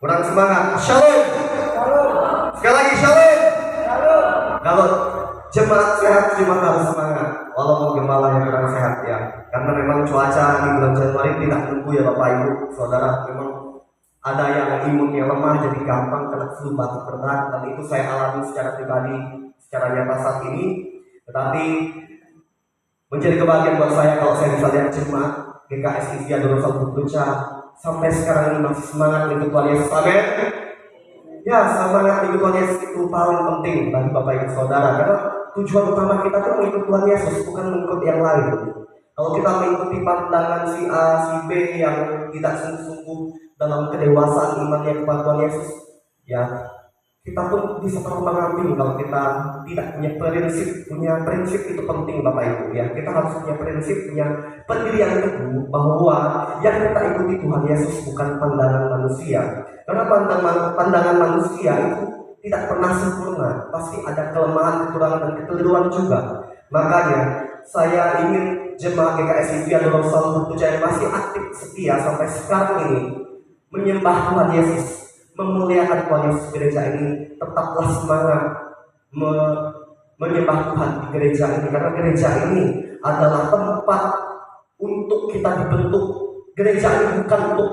Kurang semangat. Shalom. Sekali lagi shalom. Kalau jemaat sehat, jemaat harus semangat. Walaupun gembala yang kurang sehat ya. Karena memang cuaca di bulan Januari tidak menentu ya Bapak Ibu, Saudara. Memang ada yang imunnya lemah jadi gampang kena flu, batuk, berat. Dan itu saya alami secara pribadi, secara nyata saat ini. Tetapi menjadi kebahagiaan buat saya kalau saya bisa lihat jemaat GKS Isya Dorosal Bukluca sampai sekarang ini masih semangat mengikut Tuhan Yesus. Amin. Ya, semangat mengikut Tuhan Yesus itu paling penting bagi Bapak Ibu Saudara, karena tujuan utama kita itu mengikut Tuhan Yesus, bukan mengikut yang lain. Kalau kita mengikuti pandangan si A, si B yang tidak sungguh-sungguh dalam kedewasaan imannya kepada Tuhan Yesus, ya kita pun bisa terombang-ambing kalau kita tidak punya prinsip. Punya prinsip itu penting Bapak Ibu ya. Kita harus punya prinsip, punya pendirian teguh bahwa yang kita ikuti Tuhan Yesus bukan pandangan manusia. Karena pandangan manusia itu tidak pernah sempurna, pasti ada kelemahan, kekurangan, dan kekeliruan juga. Makanya saya ingin jemaat GKS Isya Dorosal Bukluca yang masih aktif setia sampai sekarang ini menyembah Tuhan Yesus, memuliakan Tuhan Yesus gereja ini, tetaplah semangat menyembah Tuhan di gereja ini, karena gereja ini adalah tempat untuk kita dibentuk. Gereja ini bukan untuk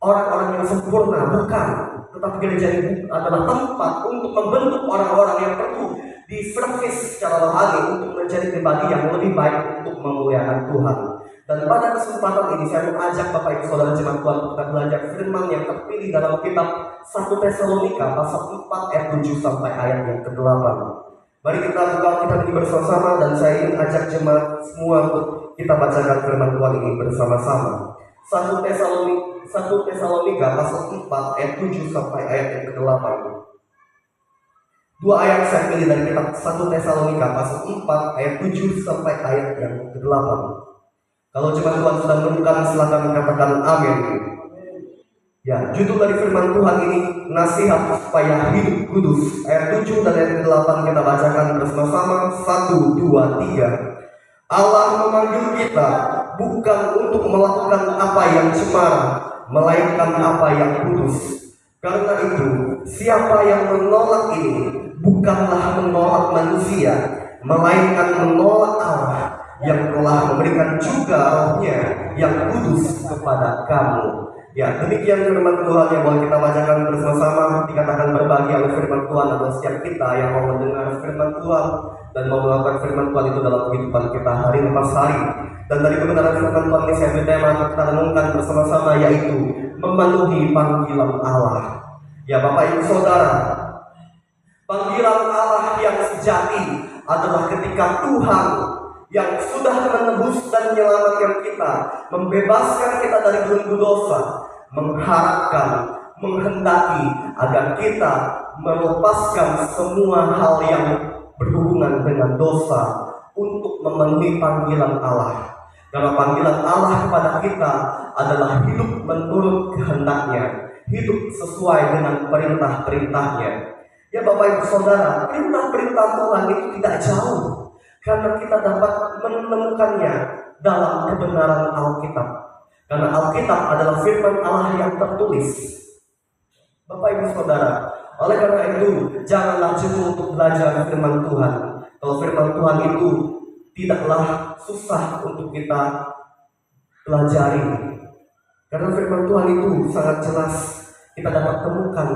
orang-orang yang sempurna, bukan, tetapi gereja ini adalah tempat untuk membentuk orang-orang yang perlu diservis secara rohani untuk menjadi pribadi yang lebih baik untuk memuliakan Tuhan. Dan pada kesempatan ini saya mengajak Bapak Ibu Saudara jemaat Tuhan untuk kita belajar firman yang terpilih dalam kitab 1 Tesalonika pasal 4 ayat 7 sampai ayat yang ke-8. Mari kita buka kitab ini bersama-sama, dan saya ingin ajak jemaat semua untuk kita bacakan firman Tuhan ini bersama-sama. 1 Tesalonika pasal 4 ayat 7 sampai ayat yang ke-8. Dua ayat saya pilih dari kitab 1 Tesalonika pasal 4 ayat 7 sampai ayat yang ke-8. Kalau jemaat Tuhan sudah menemukan, silakan katakan amin. Ya, judul dari firman Tuhan ini nasihat supaya hidup kudus. Ayat 7 dan ayat 8 kita bacakan bersama-sama. 1, 2, 3. Allah memanggil kita bukan untuk melakukan apa yang cemara, melainkan apa yang kudus. Karena itu, siapa yang menolak ini bukanlah menolak manusia, melainkan menolak Allah yang telah memberikan juga rohnya yang kudus kepada kamu. Ya, demikian firman Tuhan yang boleh kita bacakan bersama-sama. Dikatakan berbagi oleh firman Tuhan adalah setiap kita yang mau mendengar firman Tuhan dan mau melakukan firman Tuhan itu dalam kehidupan kita hari lepas hari. Dan dari kebenaran firman Tuhan ini saya bertema untuk kita renungkan bersama-sama, yaitu memenuhi panggilan Allah. Ya Bapak Ibu Saudara, panggilan Allah yang sejati adalah ketika Tuhan yang sudah menebus dan menyelamatkan kita, membebaskan kita dari belenggu dosa, mengharapkan, menghendaki agar kita melepaskan semua hal yang berhubungan dengan dosa untuk memenuhi panggilan Allah. Karena panggilan Allah kepada kita adalah hidup menurut kehendaknya, hidup sesuai dengan perintah-perintahnya. Ya Bapak Ibu Saudara, perintah-perintah Tuhan itu tidak jauh, karena kita dapat menemukannya dalam kebenaran Alkitab. Karena Alkitab adalah firman Allah yang tertulis. Bapak Ibu Saudara, oleh karena itu janganlah jenuh untuk belajar firman Tuhan. Kalau firman Tuhan itu tidaklah susah untuk kita pelajari, karena firman Tuhan itu sangat jelas kita dapat temukan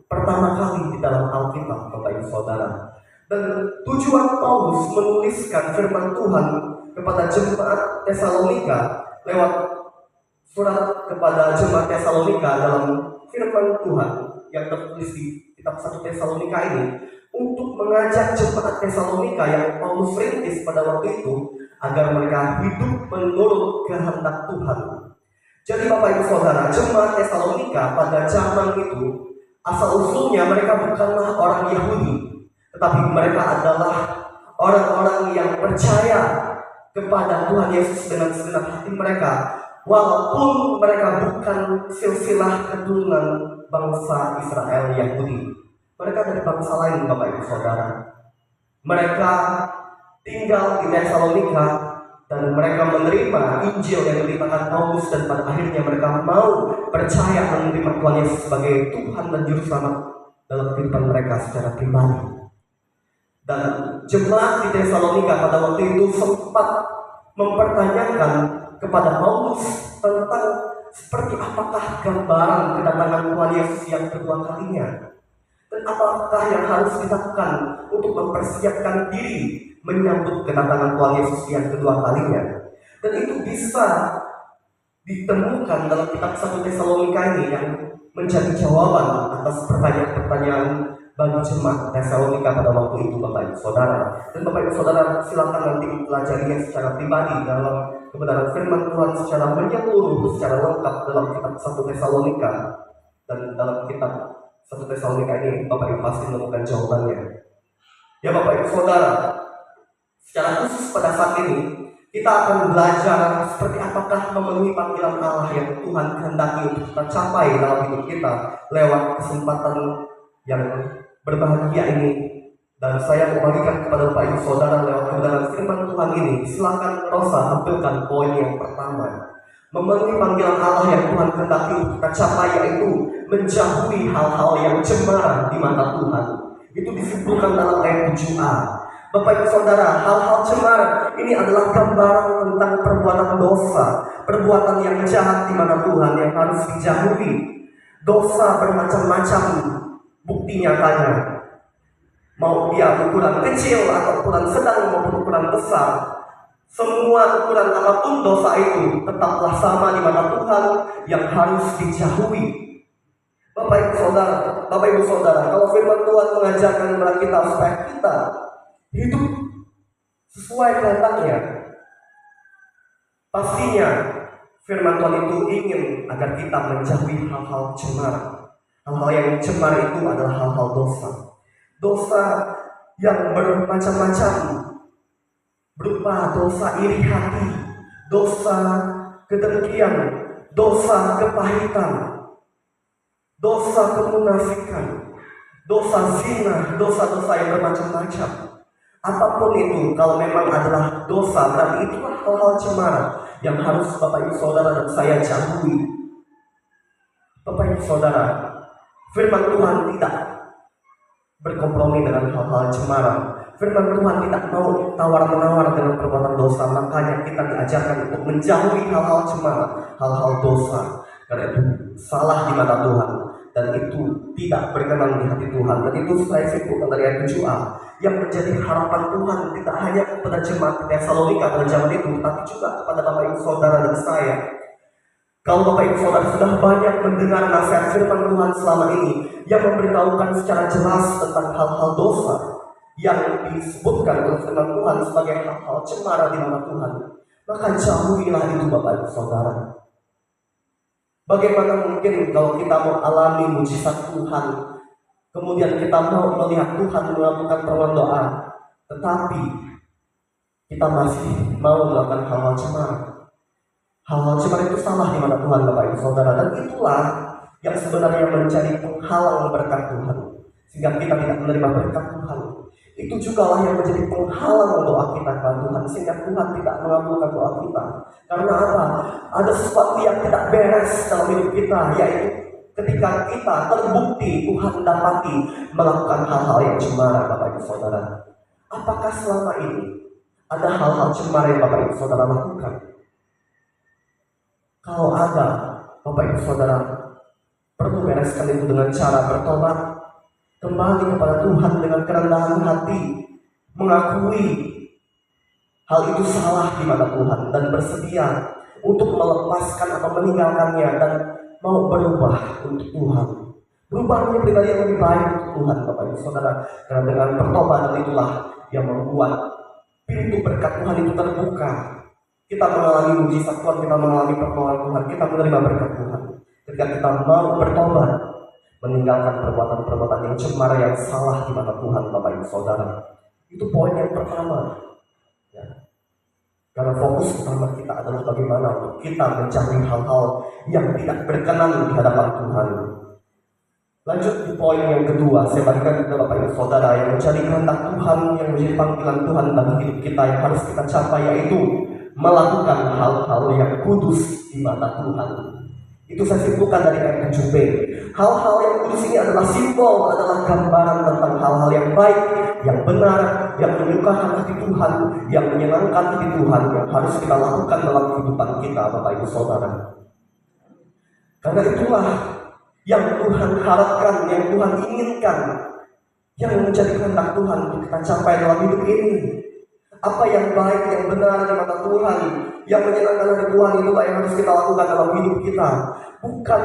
pertama kali di dalam Alkitab, Bapak Ibu Saudara. Dan tujuan Paulus menuliskan firman Tuhan kepada jemaat Tesalonika lewat surat kepada jemaat Tesalonika dalam firman Tuhan yang tertulis di kitab 1 Tesalonika ini, untuk mengajak jemaat Tesalonika yang Paulus rintis pada waktu itu agar mereka hidup menurut kehendak Tuhan. Jadi Bapak Ibu Saudara, jemaat Tesalonika pada zaman itu asal usulnya mereka bukanlah orang Yahudi, tetapi mereka adalah orang-orang yang percaya kepada Tuhan Yesus dengan segenap hati mereka, walaupun mereka bukan silsilah keturunan bangsa Israel Yahudi. Mereka dari bangsa lain, Bapak Ibu Saudara. Mereka tinggal di Tesalonika dan mereka menerima Injil yang diberitakan Paulus, dan pada akhirnya mereka mau percaya menerima Tuhan Yesus sebagai Tuhan dan Juru Selamat dalam kehidupan mereka secara pribadi. Dan jemaat di Tesalonika pada waktu itu sempat mempertanyakan kepada Paulus tentang seperti apakah gambaran kedatangan Tuhan Yesus yang kedua kalinya, dan apakah yang harus dilakukan untuk mempersiapkan diri menyambut kedatangan Tuhan Yesus yang kedua kalinya. Dan itu bisa ditemukan dalam kitab 1 Tesalonika ini yang menjadi jawaban atas pertanyaan-pertanyaan bagi jemaat Tesalonika pada waktu itu, Bapak Ibu Saudara. Dan Bapak Ibu Saudara silakan nanti mempelajarinya secara pribadi dalam kebenaran firman Tuhan secara menyeluruh, secara lengkap dalam kitab 1 Tesalonika. Dan dalam kitab 1 Tesalonika ini Bapak Ibu pasti menemukan jawabannya. Ya Bapak Ibu Saudara, secara khusus pada saat ini kita akan belajar seperti apakah memenuhi panggilan Allah yang Tuhan kehendaki untuk kita capai dalam hidup kita lewat kesempatan yang berbahagia ini. Dan saya membagikan kepada Bapak Ibu Saudara lewat kebenaran firman Tuhan ini. Silakan Rosa tampilkan poin yang pertama. Memenuhi panggilan Allah yang Tuhan kehendaki untuk kita capai, yaitu menjauhi hal-hal yang cemara di mata Tuhan. Itu disimpulkan dalam ayat 7a. Bapak Ibu Saudara, hal-hal cemara ini adalah gambaran tentang perbuatan dosa, perbuatan yang jahat di mana Tuhan yang harus dijauhi. Dosa bermacam-macam bukti nyatanya, mau dia ukuran kecil atau ukuran sedang maupun ukuran besar, semua ukuran apapun dosa itu tetaplah sama di mata Tuhan yang harus dijauhi. Bapak Ibu Saudara, kalau firman Tuhan mengajarkan kepada kita supaya kita hidup sesuai kehendaknya, pastinya firman Tuhan itu ingin agar kita menjauhi hal-hal cemara. Hal-hal yang cemara itu adalah hal-hal dosa. Dosa yang bermacam-macam, berupa dosa iri hati, dosa kedengkian, dosa kepahitan, dosa kemunafikan, dosa zina, dosa-dosa yang bermacam-macam. Apapun itu, kalau memang adalah dosa, berarti itulah hal-hal cemara yang harus Bapak Ibu Saudara dan saya jauhi. Bapak Ibu Saudara, firman Tuhan tidak berkompromi dengan hal-hal cemara. Firman Tuhan tidak mau tawar-menawar dengan perbuatan dosa. Makanya kita diajarkan untuk menjauhi hal-hal cemara, hal-hal dosa. Karena itu salah di mata Tuhan, dan itu tidak berkenan di hati Tuhan. Dan itu saya simpulkan dari ayat 7a, yang menjadi harapan Tuhan tidak hanya kepada jemaat Tesalonika pada zaman itu, tapi juga kepada Bapak Ibu Saudara dan saya. Kalau Bapak Ibu Saudara sudah banyak mendengar nasihat firman Tuhan selama ini yang memberitahukan secara jelas tentang hal-hal dosa yang disebutkan oleh firman Tuhan sebagai hal-hal cemara di mata Tuhan, maka jauhilah itu Bapak Ibu Saudara. Bagaimana mungkin kalau kita mau alami mujizat Tuhan, kemudian kita mau melihat Tuhan melakukan permohonan doa, tetapi kita masih mau melakukan hal-hal cemara. Hal-hal cemara itu salah di mata Tuhan Bapak Ibu Saudara, dan itulah yang sebenarnya menjadi penghalang berkat Tuhan, sehingga kita tidak menerima berkat Tuhan. Itu juga lah yang menjadi penghalang doa kita kepada Tuhan, sehingga Tuhan tidak mengabulkan doa kita. Karena apa? Ada sesuatu yang tidak beres dalam hidup kita, yaitu ketika kita terbukti Tuhan dapati melakukan hal-hal yang cemara. Bapak Ibu Saudara, apakah selama ini ada hal-hal cemara yang Bapak Ibu Saudara lakukan? Kalau ada, Bapak Ibu Saudara perlu bereskan itu dengan cara bertobat, kembali kepada Tuhan dengan kerendahan hati, mengakui hal itu salah di mata Tuhan, dan bersedia untuk melepaskan atau meninggalkannya dan mau berubah untuk Tuhan, berubah menjadi pribadi yang lebih baik untuk Tuhan Bapak Ibu Saudara. Karena dengan pertobatan itulah yang membuat pintu berkat Tuhan itu terbuka. Kita mengalami mujizat Tuhan, kita mengalami pertolongan Tuhan, kita menerima berkat Tuhan ketika kita mau bertobat, meninggalkan perbuatan-perbuatan yang cemara yang salah di mata Tuhan Bapak Ibu Saudara. Itu poin yang pertama ya. Karena fokus utama kita adalah bagaimana untuk kita mencari hal-hal yang tidak berkenan di hadapan Tuhan. Lanjut di poin yang kedua, saya bagikan kepada Bapak Ibu Saudara yang menjadi kehendak Tuhan, yang menjadi panggilan Tuhan bagi hidup kita yang harus kita capai, yaitu melakukan hal-hal yang kudus di mata Tuhan. Itu saya simpulkan dari ayat 7b. Hal-hal yang kudus ini adalah simbol, adalah gambaran tentang hal-hal yang baik, yang benar, yang menyukakan hati Tuhan, yang menyenangkan hati Tuhan, yang harus kita lakukan dalam kehidupan kita, Bapak Ibu Saudara. Karena itulah yang Tuhan harapkan, yang Tuhan inginkan, yang menjadi kehendak Tuhan untuk kita capai dalam hidup ini. Apa yang baik, yang benar di mata Tuhan, yang menyenangkan hati Tuhan, itulah yang harus kita lakukan dalam hidup kita. Bukan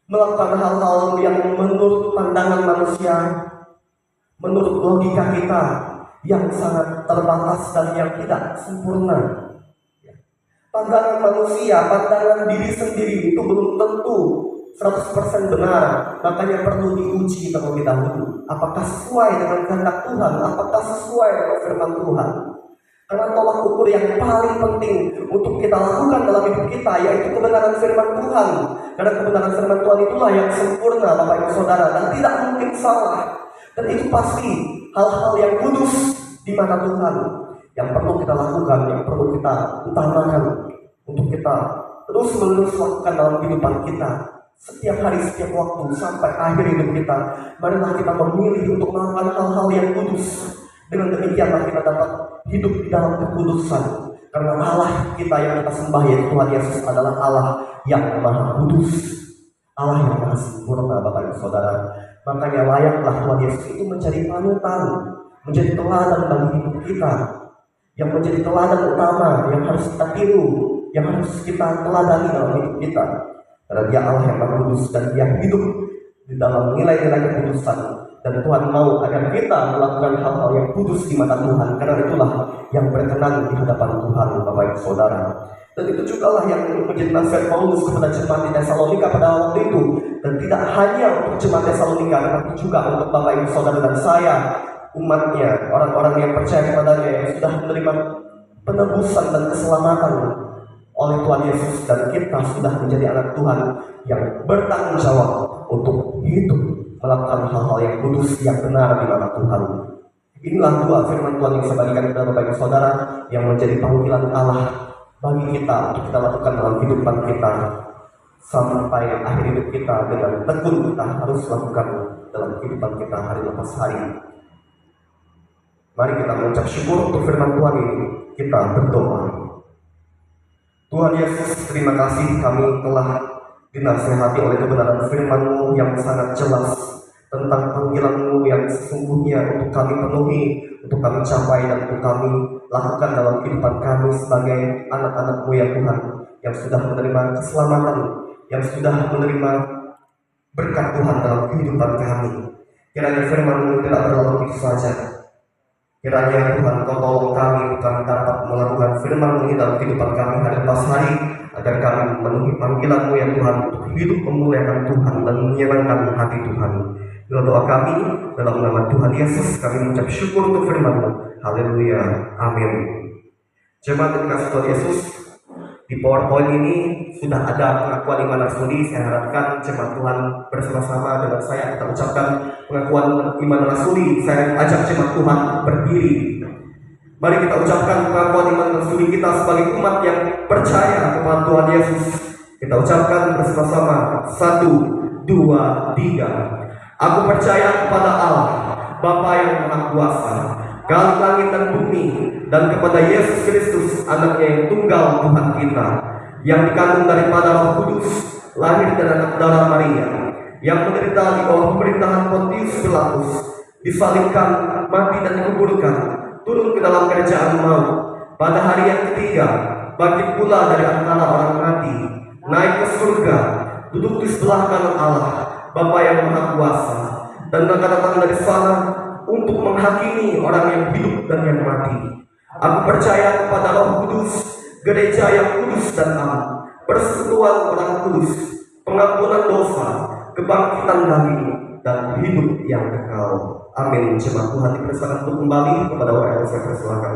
melakukan hal-hal yang menurut pandangan manusia, menurut logika kita, yang sangat terbatas dan yang tidak sempurna. Pandangan manusia, pandangan diri sendiri itu belum tentu 100% benar, makanya perlu diuji terlebih dahulu. Apakah sesuai dengan kehendak Tuhan? Apakah sesuai dengan firman Tuhan? Karena tolak ukur yang paling penting untuk kita lakukan dalam hidup kita yaitu kebenaran firman Tuhan. Karena kebenaran firman Tuhan itulah yang sempurna, Bapak Ibu Saudara, dan tidak mungkin salah. Dan itu pasti hal-hal yang kudus di mata Tuhan yang perlu kita lakukan, yang perlu kita utamakan untuk kita terus-menerus lakukan dalam kehidupan kita. Setiap hari, setiap waktu, sampai akhir hidup kita, marilah kita memilih untuk melakukan hal-hal yang kudus. Dengan demikianlah kita dapat hidup di dalam kekudusan. Karena Allah kita yang kita sembah, yaitu Tuhan Yesus, adalah Allah yang maha kudus, Allah yang maha sempurna, Bapak Ibu Saudara. Makanya layaklah Tuhan Yesus itu menjadi panutan, menjadi teladan bagi hidup kita, yang menjadi teladan utama, yang harus kita tiru, yang harus kita teladani dalam hidup kita. Karena Dia Allah yang maha kudus dan Dia hidup di dalam nilai-nilai kekudusan. Dan Tuhan mau agar kita melakukan hal-hal yang kudus di mata Tuhan. Karena itulah yang berkenan di hadapan Tuhan, Bapak Ibu Saudara. Dan itu juga lah yang menjadi nasihat Paulus kepada jemaat di Tesalonika pada waktu itu. Dan tidak hanya untuk jemaat Tesalonika, tetapi juga untuk Bapak Ibu Saudara dan saya, umatnya, orang-orang yang percaya kepadanya, yang sudah menerima penebusan dan keselamatan oleh Tuhan Yesus, dan kita sudah menjadi anak Tuhan yang bertanggung jawab untuk hidup melakukan hal-hal yang kudus, yang benar di mata Tuhan. Inilah dua firman Tuhan yang saya bagikan kepada Bapak Ibu Saudara, yang menjadi panggilan Allah bagi kita untuk kita lakukan dalam kehidupan kita sampai akhir hidup kita. Dengan tekun kita harus lakukan dalam kehidupan kita hari lepas hari. Mari kita mengucap syukur untuk firman Tuhan ini. Kita berdoa. Tuhan Yesus, terima kasih kami telah dinasihati oleh kebenaran firman-Mu yang sangat jelas tentang panggilan-Mu yang sesungguhnya untuk kami penuhi, untuk kami capai, dan untuk kami lakukan dalam kehidupan kami sebagai anak-anak-Mu ya Tuhan, yang sudah menerima keselamatan, yang sudah menerima berkat Tuhan dalam kehidupan kami. Kiranya firman-Mu tidak berlalu begitu saja. Kiranya Tuhan Kau tolong kami bukan dapat melakukan firman-Mu dalam kehidupan kami hari lepas hari, agar kami memenuhi panggilan-Mu ya Tuhan untuk hidup memuliakan Tuhan dan menyenangkan hati Tuhan. Dalam doa kami, dalam nama Tuhan Yesus, kami mengucap syukur untuk firman-Mu. Haleluya, amin. Jemaat yang dikasihi Tuhan Yesus, di PowerPoint ini sudah ada pengakuan iman rasuli. Saya harapkan jemaat Tuhan bersama-sama dengan saya kita ucapkan pengakuan iman rasuli. Saya ajak jemaat Tuhan berdiri. Mari kita ucapkan pengakuan iman rasuli kita sebagai umat yang percaya kepada Tuhan Yesus. Kita ucapkan bersama-sama. 1, 2, 3. Aku percaya kepada Allah, Bapa yang Maha Kuasa, Galuh langit dan bumi, dan kepada Yesus Kristus, anaknya yang tunggal Tuhan kita, yang dikandung daripada Roh Kudus, lahir dari anak darah Maria, yang menderita di bawah pemerintahan Pontius Pilatus, disalibkan, mati dan dikuburkan, turun ke dalam kerajaan maut, pada hari yang ketiga, bangkit pula dari antara orang mati, naik ke surga, duduk di sebelah kanan Allah, Bapa yang Maha Kuasa, dan akan datang dari sana untuk menghakimi orang yang hidup dan yang mati. Aku percaya kepada Roh Kudus, gereja yang kudus dan am, persekutuan orang kudus, pengampunan dosa, kebangkitan daging, dan hidup yang kekal. Amin. Jemaat Tuhan dipersilakan untuk kembali kepada WL. Saya persilakan.